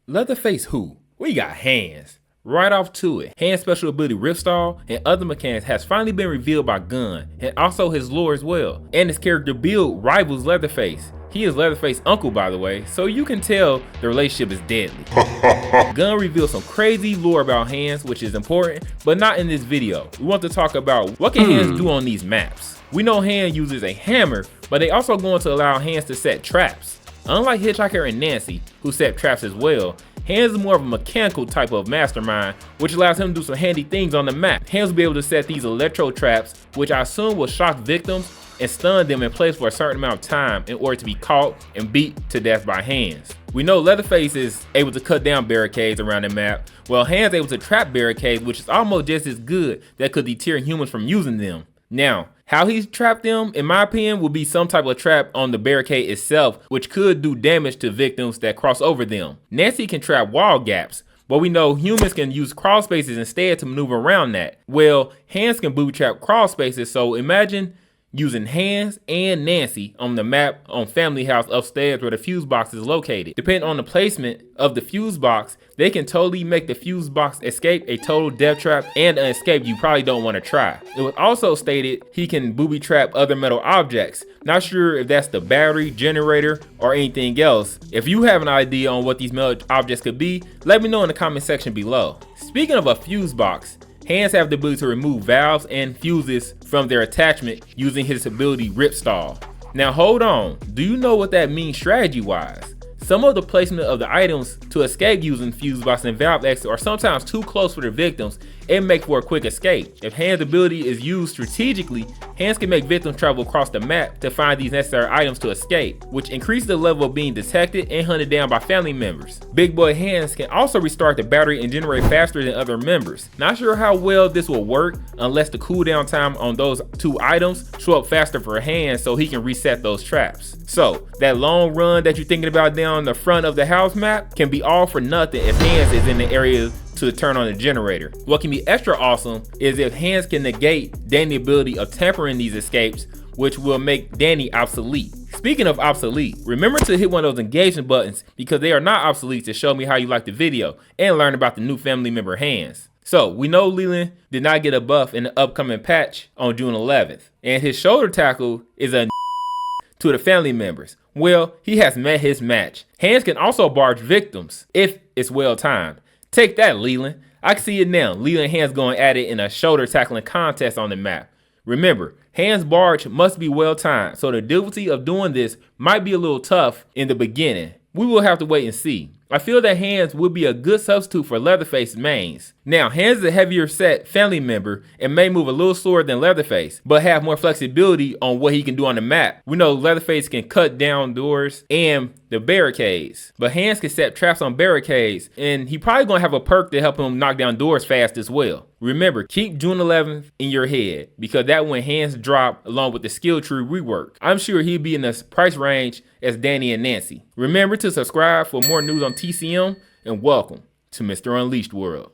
Leatherface who? We got Hands. Right off to it, Hands' special ability Riftstall and other mechanics has finally been revealed by Gunn, and also his lore as well. And his character build rivals Leatherface. He is Leatherface's uncle, by the way, so you can tell the relationship is deadly. Gunn revealed some crazy lore about Hands, which is important, but not in this video. We want to talk about what can Hands do on these maps. We know Hands uses a hammer, but they also going to allow Hands to set traps. Unlike Hitchhiker and Nancy, who set traps as well, Hands is more of a mechanical type of mastermind, which allows him to do some handy things on the map. Hands will be able to set these electro traps, which I assume will shock victims and stun them in place for a certain amount of time in order to be caught and beat to death by Hands. We know Leatherface is able to cut down barricades around the map, while Hands is able to trap barricades, which is almost just as good that could deter humans from using them. Now, how he's trapped them, in my opinion, will be some type of trap on the barricade itself, which could do damage to victims that cross over them. Nancy can trap wall gaps, but we know humans can use crawl spaces instead to maneuver around that. Well, Hands can booby trap crawl spaces, so imagine using Hands and Nancy on the map on Family House upstairs where the fuse box is located. Depending on the placement of the fuse box, they can totally make the fuse box escape a total death trap and an escape you probably don't want to try. It was also stated he can booby trap other metal objects. Not sure if that's the battery, generator, or anything else. If you have an idea on what these metal objects could be, let me know in the comment section below. Speaking of a fuse box, Hands have the ability to remove valves and fuses from their attachment using his ability Riftstall. Now hold on, do you know what that means strategy wise? Some of the placement of the items to escape using fuse box and valve exit are sometimes too close for the victims and make for a quick escape. If Hands' ability is used strategically, Hands can make victims travel across the map to find these necessary items to escape, which increases the level of being detected and hunted down by family members. Big boy Hands can also restart the battery and generate faster than other members. Not sure how well this will work unless the cooldown time on those two items show up faster for Hands so he can reset those traps. So that long run that you're thinking about down the front of the house map can be all for nothing if Hands is in the area to turn on the generator. What can be extra awesome is if Hands can negate Danny's ability of tempering these escapes, which will make Danny obsolete. Speaking of obsolete, remember to hit one of those engagement buttons because they are not obsolete to show me how you like the video and learn about the new family member Hands. So we know Leland did not get a buff in the upcoming patch on June 11th, and his shoulder tackle is a to the family members. Well, he has met his match. Hands can also barge victims if it's well timed. Take that, Leland. I can see it now. Leland and Hands going at it in a shoulder tackling contest on the map. Remember, Hands' barge must be well timed, so the difficulty of doing this might be a little tough in the beginning. We will have to wait and see. I feel that Hands would be a good substitute for Leatherface's mains. Now, Hands is a heavier set family member and may move a little slower than Leatherface, but have more flexibility on what he can do on the map. We know Leatherface can cut down doors and the barricades, but Hands can set traps on barricades, and he probably gonna have a perk to help him knock down doors fast as well. Remember, keep June 11th in your head, because that when Hands drop along with the skill tree rework. I'm sure he'll be in the price range as Danny and Nancy. Remember to subscribe for more news on TCM, and welcome to Mr. Unleashed World.